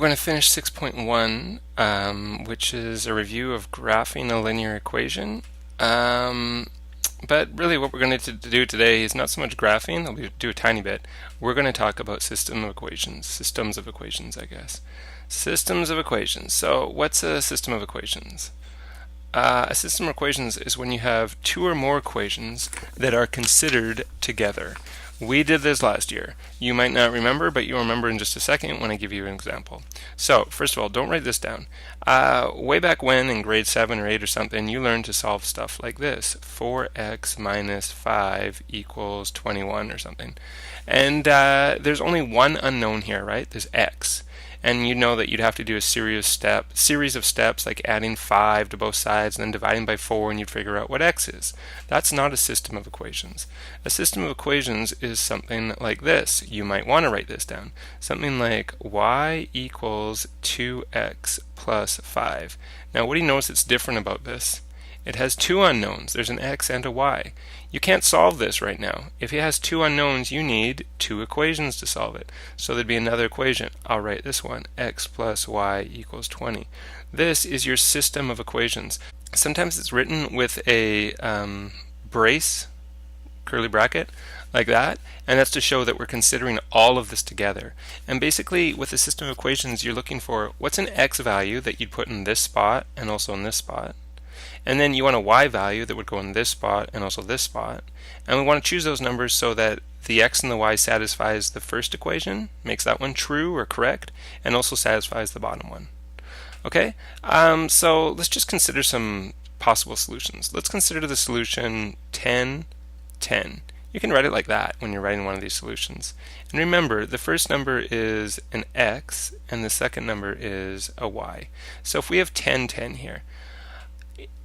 going to finish 6.1, which is a review of graphing a linear equation. But really what we're going to do today is not so much graphing, I'll do a tiny bit. We're going to talk about systems of equations, I guess. Systems of equations. So what's a system of equations? A system of equations is when you have two or more equations that are considered together. We did this last year. You might not remember, but you'll remember in just a second when I give you an example. So, first of all, don't write this down. Way back when, in grade 7 or 8 or something, you learned to solve stuff like this. 4x minus 5 equals 21 or something. And there's only one unknown here, right? There's x. And you know that you'd have to do a series of steps like adding 5 to both sides and then dividing by 4, and you'd figure out what x is. That's not a system of equations. A system of equations is something like this. You might want to write this down. Something like y equals 2x plus 5. Now what do you notice that's different about this? It has two unknowns. There's an x and a y. You can't solve this right now. If it has two unknowns, you need two equations to solve it. So there'd be another equation. I'll write this one, x plus y equals 20. This is your system of equations. Sometimes it's written with a brace, curly bracket, like that, and that's to show that we're considering all of this together. And basically, with a system of equations, you're looking for what's an x value that you'd put in this spot and also in this spot. And then you want a y value that would go in this spot and also this spot. And we want to choose those numbers so that the x and the y satisfies the first equation, makes that one true or correct, and also satisfies the bottom one. Okay, so let's just consider some possible solutions. Let's consider the solution 10, 10. You can write it like that when you're writing one of these solutions. And remember, the first number is an x and the second number is a y. So if we have 10, 10 here,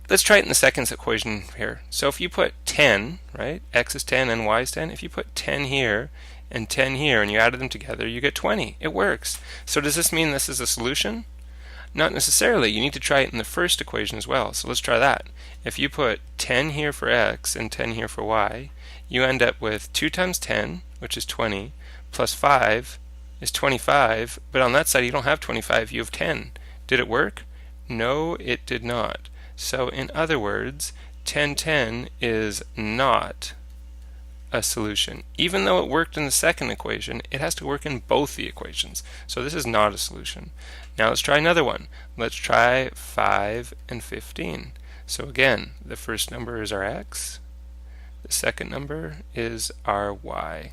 let's try it in the second equation here. So if you put 10, right, x is 10 and y is 10, if you put 10 here and 10 here and you added them together, you get 20. It works. So does this mean this is a solution? Not necessarily. You need to try it in the first equation as well. So let's try that. If you put 10 here for x and 10 here for y, you end up with 2 times 10, which is 20, plus 5 is 25, but on that side you don't have 25, you have 10. Did it work? No, it did not. So in other words, 10, 10 is not a solution. Even though it worked in the second equation, it has to work in both the equations. So this is not a solution. Now let's try another one. Let's try 5 and 15. So again, the first number is our x. The second number is our y.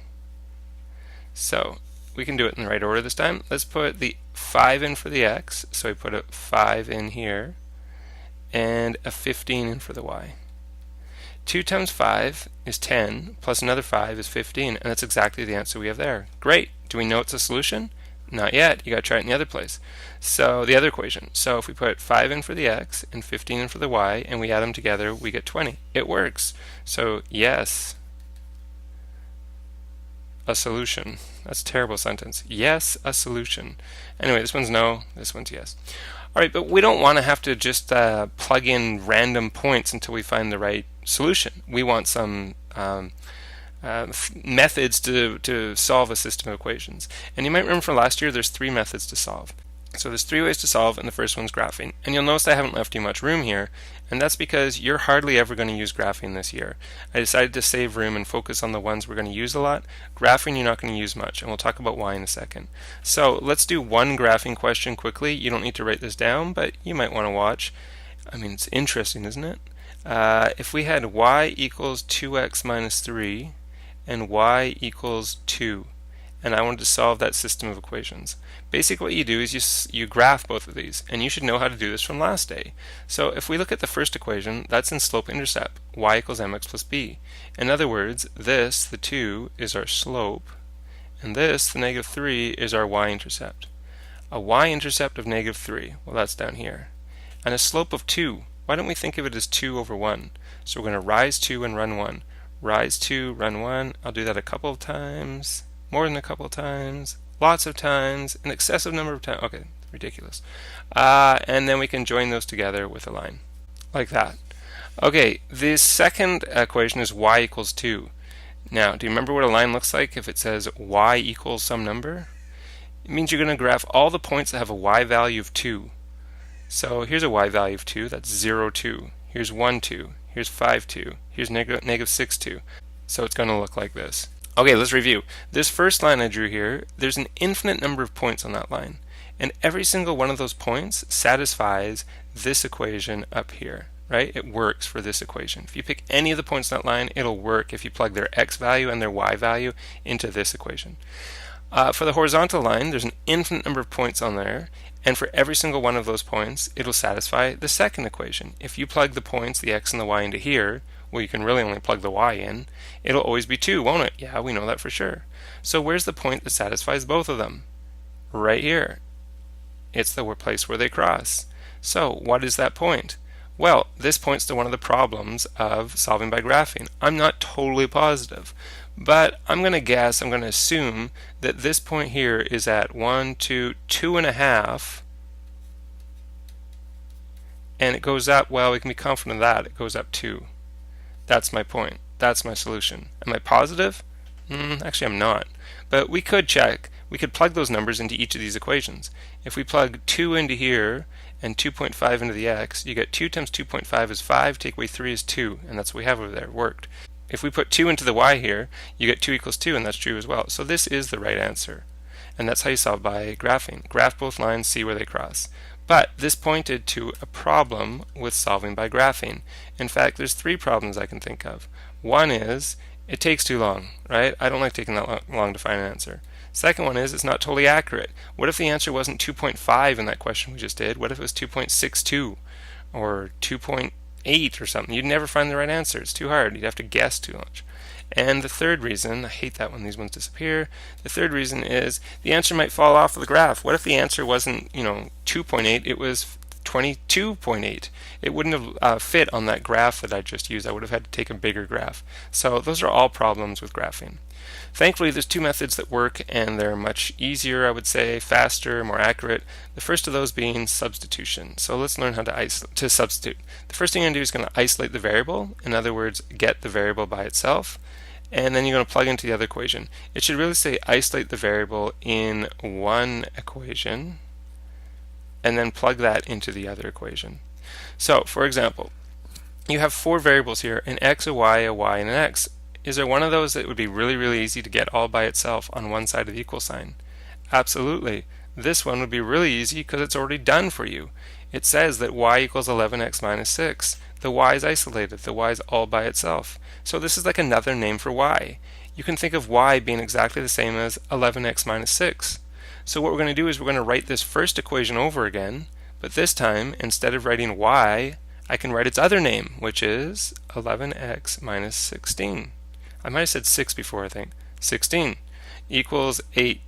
So we can do it in the right order this time. Let's put the 5 in for the x. So we put a 5 in here and a 15 in for the y. 2 times 5 is 10, plus another 5 is 15, and that's exactly the answer we have there. Great. Do we know it's a solution? Not yet. You got to try it in the other place. So the other equation. So if we put 5 in for the x and 15 in for the y, and we add them together, we get 20. It works. So yes, a solution. That's a terrible sentence. Yes, a solution. Anyway, this one's no, this one's yes. Alright, but we don't want to have to just plug in random points until we find the right solution. We want some methods to solve a system of equations. And you might remember from last year there's 3 methods to solve. So there's 3 ways to solve, and the first one's graphing. And you'll notice I haven't left you much room here, and that's because you're hardly ever going to use graphing this year. I decided to save room and focus on the ones we're going to use a lot. Graphing you're not going to use much, and we'll talk about why in a second. So let's do one graphing question quickly. You don't need to write this down, but you might want to watch. I mean, it's interesting, isn't it? If we had y equals 2x minus 3 and y equals 2, and I wanted to solve that system of equations. Basically what you do is you graph both of these, and you should know how to do this from last day. So if we look at the first equation, that's in slope-intercept, y equals mx plus b. In other words, this, the 2, is our slope, and this, the negative 3, is our y-intercept. A y-intercept of negative 3, well that's down here. And a slope of 2, why don't we think of it as 2 over 1? So we're going to rise 2 and run 1. Rise 2, run 1. I'll do that a couple of times. More than a couple of times, lots of times, an excessive number of times. Okay, ridiculous. And then we can join those together with a line, like that. Okay, the second equation is y equals 2. Now, do you remember what a line looks like if it says y equals some number? It means you're going to graph all the points that have a y value of 2. So here's a y value of 2, that's 0, 2. Here's 1, 2. Here's 5, 2. Here's negative 6, 2. So it's going to look like this. Okay, let's review. This first line I drew here, there's an infinite number of points on that line. And every single one of those points satisfies this equation up here, right? It works for this equation. If you pick any of the points on that line, it'll work if you plug their x value and their y value into this equation. For the horizontal line, there's an infinite number of points on there, and for every single one of those points, it'll satisfy the second equation. If you plug the points, the x and the y, into here, well, you can really only plug the y in, it'll always be 2, won't it? Yeah, we know that for sure. So where's the point that satisfies both of them? Right here. It's the place where they cross. So what is that point? Well, this points to one of the problems of solving by graphing. I'm not totally positive, but I'm going to guess, I'm going to assume that this point here is at 1, 2, 2.5, and it goes up, well, we can be confident of that, it goes up 2. That's my point. That's my solution. Am I positive? Actually, I'm not. But we could check. We could plug those numbers into each of these equations. If we plug 2 into here and 2.5 into the x, you get 2 times 2.5 is 5, take away 3 is 2, and that's what we have over there. It worked. If we put 2 into the y here, you get 2 equals 2, and that's true as well. So this is the right answer. And that's how you solve by graphing. Graph both lines, see where they cross. But this pointed to a problem with solving by graphing. In fact, there's 3 problems I can think of. One is, it takes too long, right? I don't like taking that long to find an answer. Second one is, it's not totally accurate. What if the answer wasn't 2.5 in that question we just did? What if it was 2.62 or 2.8 or something? You'd never find the right answer. It's too hard. You'd have to guess too much. And the third reason, I hate that when these ones disappear, the third reason is the answer might fall off of the graph. What if the answer wasn't, 2.8, it was 22.8? It wouldn't have fit on that graph that I just used. I would have had to take a bigger graph. So those are all problems with graphing. Thankfully, there's 2 methods that work, and they're much easier, I would say, faster, more accurate. The first of those being substitution. So let's learn how to substitute. The first thing you're going to do is going to isolate the variable. In other words, get the variable by itself. And then you're going to plug into the other equation. It should really say isolate the variable in one equation, and then plug that into the other equation. So, for example, you have 4 variables here, an x, a y, and an x. Is there one of those that would be really, really easy to get all by itself on one side of the equal sign? Absolutely. This one would be really easy because it's already done for you. It says that y equals 11x minus 6. The y is isolated. The y is all by itself. So this is like another name for y. You can think of y being exactly the same as 11x minus 6. So what we're going to do is we're going to write this first equation over again, but this time, instead of writing y, I can write its other name, which is 11x minus 16. I might have said 6 before, I think. 16 equals 8.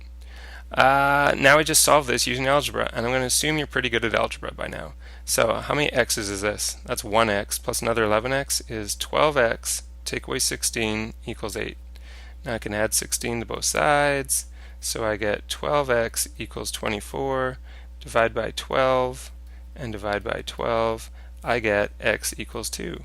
Now I just solved this using algebra, and I'm going to assume you're pretty good at algebra by now. So how many x's is this? That's 1x plus another 11x is 12x, take away 16 equals 8. Now I can add 16 to both sides, so I get 12x equals 24, divide by 12, and divide by 12, I get x equals 2.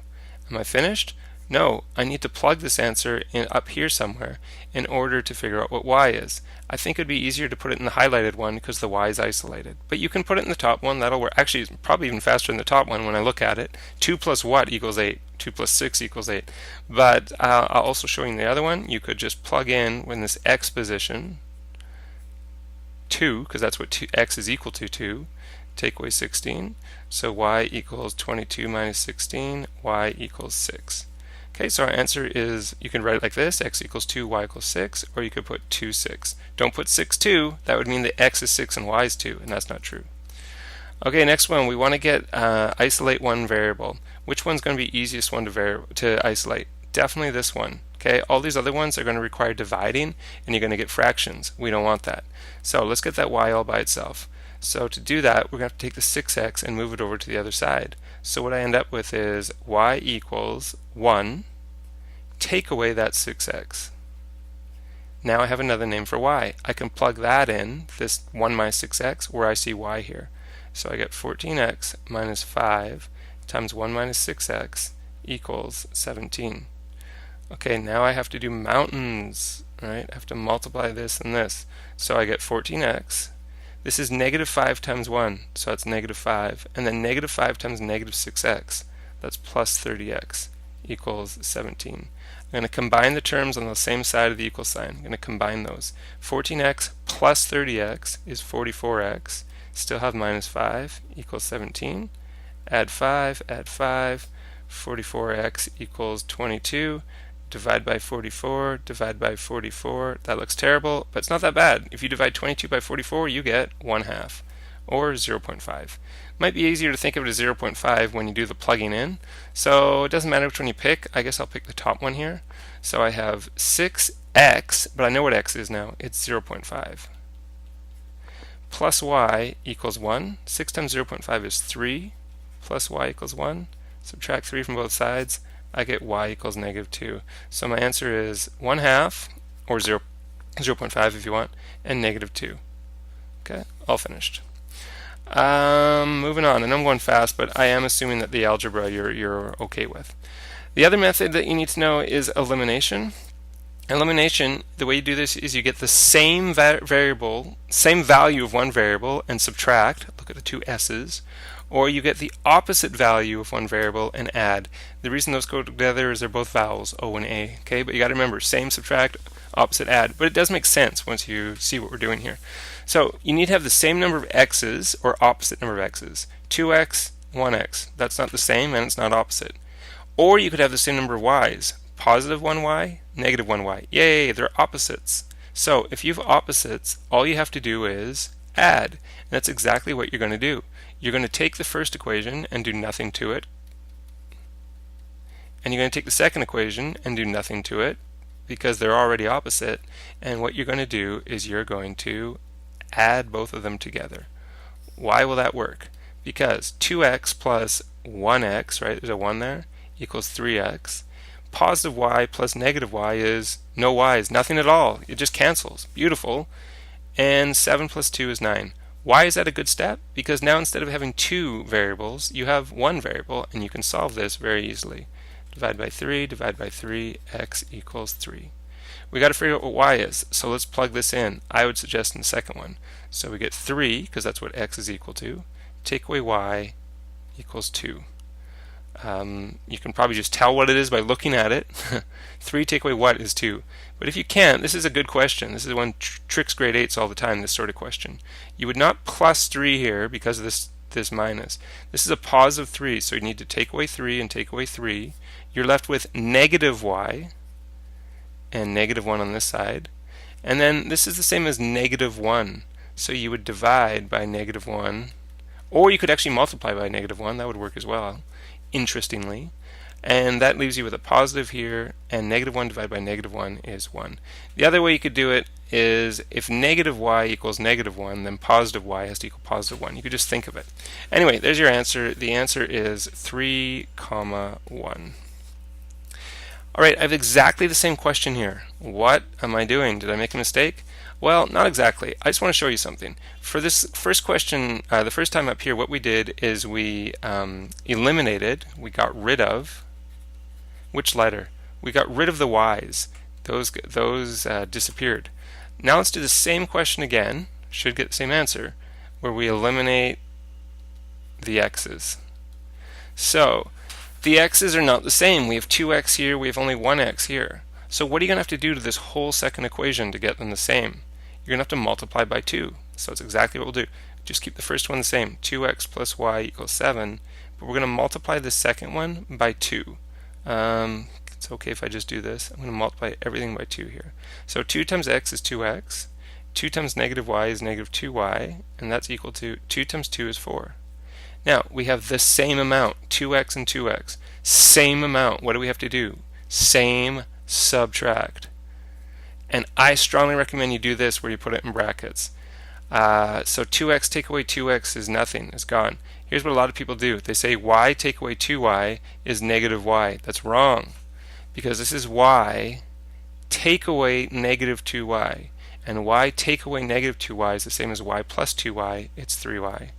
Am I finished? No, I need to plug this answer in up here somewhere in order to figure out what y is. I think it would be easier to put it in the highlighted one because the y is isolated. But you can put it in the top one, that'll work. Actually, it's probably even faster in the top one when I look at it. 2 plus what equals 8? 2 plus 6 equals 8. But I'll also show you in the other one, you could just plug in when this x position, 2, because that's what x is equal to 2, take away 16. So y equals 22 minus 16, y equals 6. Okay, so our answer is, you can write it like this, x equals 2, y equals 6, or you could put 2, 6. Don't put 6, 2. That would mean that x is 6 and y is 2, and that's not true. Okay, next one, we want to get isolate one variable. Which one's going to be easiest one to isolate? Definitely this one. Okay, all these other ones are going to require dividing, and you're going to get fractions. We don't want that. So let's get that y all by itself. So to do that, we're going to have to take the 6x and move it over to the other side. So what I end up with is y equals 1, take away that 6x. Now I have another name for y. I can plug that in, this 1 minus 6x, where I see y here. So I get 14x minus 5 times 1 minus 6x equals 17. Okay, now I have to do mountains, right? I have to multiply this and this. So I get 14x. This is negative 5 times 1, so that's negative 5. And then negative 5 times negative 6x, that's plus 30x, equals 17. I'm going to combine the terms on the same side of the equal sign. I'm going to combine those. 14x plus 30x is 44x. Still have minus 5 equals 17. Add 5, 44x equals 22. Divide by 44, divide by 44. That looks terrible, but it's not that bad. If you divide 22 by 44, you get 1/2, or 0.5. Might be easier to think of it as 0.5 when you do the plugging in. So it doesn't matter which one you pick. I guess I'll pick the top one here. So I have 6x, but I know what x is now. It's 0.5. Plus y equals 1. 6 times 0.5 is 3. Plus y equals 1. Subtract 3 from both sides. I get y equals negative 2. So my answer is 1/2, or 0.5 if you want, and negative 2. Okay, all finished. Moving on, and I'm going fast, but I am assuming that the algebra you're okay with. The other method that you need to know is elimination. Elimination, the way you do this is you get the same same value of one variable and subtract, look at the two s's, or you get the opposite value of one variable and add. The reason those go together is they're both vowels, O and A, okay? But you got to remember, same, subtract, opposite, add. But it does make sense once you see what we're doing here. So you need to have the same number of x's or opposite number of x's. 2x, 1x. That's not the same and it's not opposite. Or you could have the same number of y's. Positive 1y, negative 1y. Yay, they're opposites. So if you have opposites, all you have to do is add. And that's exactly what you're going to do. You're going to take the first equation and do nothing to it. And you're going to take the second equation and do nothing to it because they're already opposite. And what you're going to do is you're going to add both of them together. Why will that work? Because 2x plus 1x, right, there's a 1 there, equals 3x. Positive y plus negative y is no y's, nothing at all. It just cancels. Beautiful. And 7 plus 2 is 9. Why is that a good step? Because now instead of having two variables, you have one variable, and you can solve this very easily. Divide by 3, x equals 3. We got to figure out what y is, so let's plug this in. I would suggest in the second one. So we get 3, because that's what x is equal to. Take away y equals 2. You can probably just tell what it is by looking at it. 3 take away what is 2. But if you can't, this is a good question. This is one tricks grade 8s all the time, this sort of question. You would not plus 3 here because of this minus. This is a positive 3, so you need to take away 3 and take away 3. You're left with negative y and negative 1 on this side. And then this is the same as negative 1. So you would divide by negative 1. Or you could actually multiply by negative 1. That would work as well, interestingly. And that leaves you with a positive here, and negative 1 divided by negative 1 is 1. The other way you could do it is if negative y equals negative 1, then positive y has to equal positive 1. You could just think of it. Anyway, there's your answer. The answer is 3, 1. Alright, I have exactly the same question here. What am I doing? Did I make a mistake? Well, not exactly. I just want to show you something. For this first question, the first time up here, what we did is we eliminated, we got rid of, which letter? We got rid of the y's. Those disappeared. Now let's do the same question again, should get the same answer, where we eliminate the x's. So, the x's are not the same. We have 2x here, we have only 1x here. So what are you going to have to do to this whole second equation to get them the same? You're going to have to multiply by 2. So that's exactly what we'll do. Just keep the first one the same. 2x plus y equals 7. But we're going to multiply the second one by 2. It's okay if I just do this. I'm going to multiply everything by 2 here. So 2 times x is 2x. 2 times negative y is negative 2y. And that's equal to 2 times 2 is 4. Now, we have the same amount, 2x and 2x. Same amount. What do we have to do? Same subtract. And I strongly recommend you do this where you put it in brackets. So 2x take away 2x is nothing. It's gone. Here's what a lot of people do. They say y take away 2y is negative y. That's wrong. Because this is y take away negative 2y. And y take away negative 2y is the same as y plus 2y. It's 3y.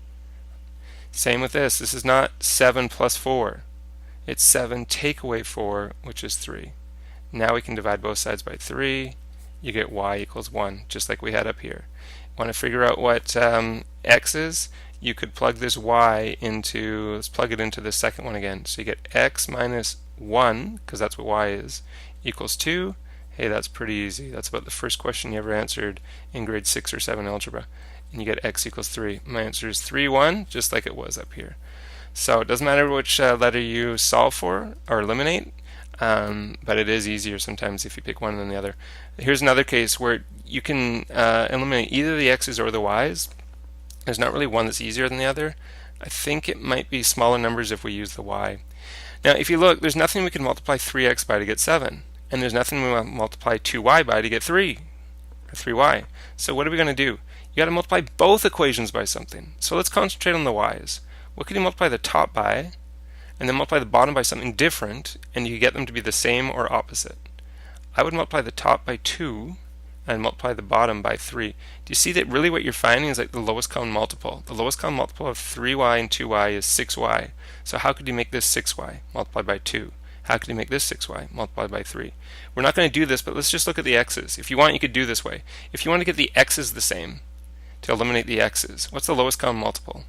Same with this. This is not 7 plus 4. It's 7 take away 4, which is 3. Now we can divide both sides by 3. You get y equals 1, just like we had up here. Want to figure out what x is? You could plug this y into, let's plug it into the second one again. So you get x minus 1, because that's what y is, equals 2. Hey, that's pretty easy. That's about the first question you ever answered in grade 6 or 7 algebra. And you get x equals 3. My answer is 3, 1, just like it was up here. So it doesn't matter which letter you solve for or eliminate, but it is easier sometimes if you pick one than the other. Here's another case where you can eliminate either the x's or the y's. There's not really one that's easier than the other. I think it might be smaller numbers if we use the y. Now if you look, there's nothing we can multiply 3x by to get 7. And there's nothing we want to multiply 2y by to get 3, or 3y. So what are we going to do? You got to multiply both equations by something. So let's concentrate on the y's. What can you multiply the top by, and then multiply the bottom by something different, and you can get them to be the same or opposite? I would multiply the top by 2, and multiply the bottom by 3. Do you see that really what you're finding is like the lowest common multiple? The lowest common multiple of 3y and 2y is 6y. So how could you make this 6y multiplied by 2? How could you make this 6y multiplied by 3? We're not going to do this, but let's just look at the x's. If you want, you could do this way. If you want to get the x's the same, to eliminate the x's, what's the lowest common multiple?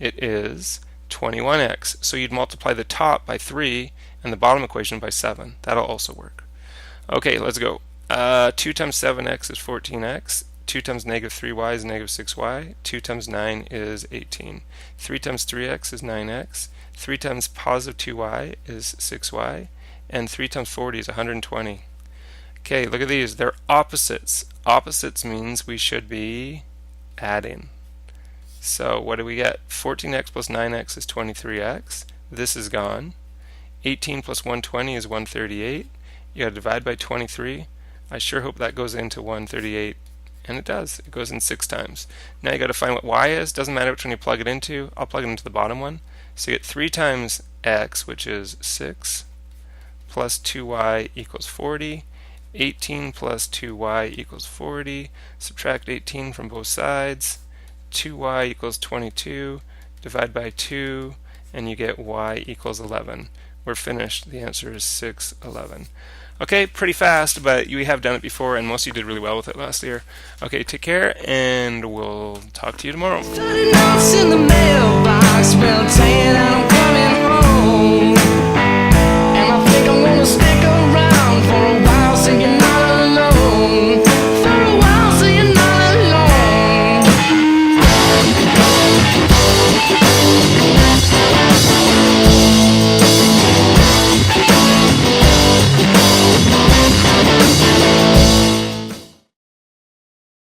It is 21x. So you'd multiply the top by 3 and the bottom equation by 7. That'll also work. Okay, let's go. 2 times 7x is 14x. 2 times negative 3y is negative 6y. 2 times 9 is 18. 3 times 3x is 9x. 3 times positive 2y is 6y. And 3 times 40 is 120. Okay, look at these. They're opposites. Opposites means we should be adding. So what do we get? 14x plus 9x is 23x. This is gone. 18 plus 120 is 138. You got to divide by 23. I sure hope that goes into 138. And it does. It goes in 6 times. Now you got to find what y is. Doesn't matter which one you plug it into. I'll plug it into the bottom one. So you get 3 times x, which is 6, plus 2y equals 40. 18 plus 2y equals 40. Subtract 18 from both sides. 2y equals 22. Divide by 2, and you get y equals 11. We're finished. The answer is 6, 11. Okay, pretty fast, but you have done it before, and most of you did really well with it last year. Okay, take care, and we'll talk to you tomorrow.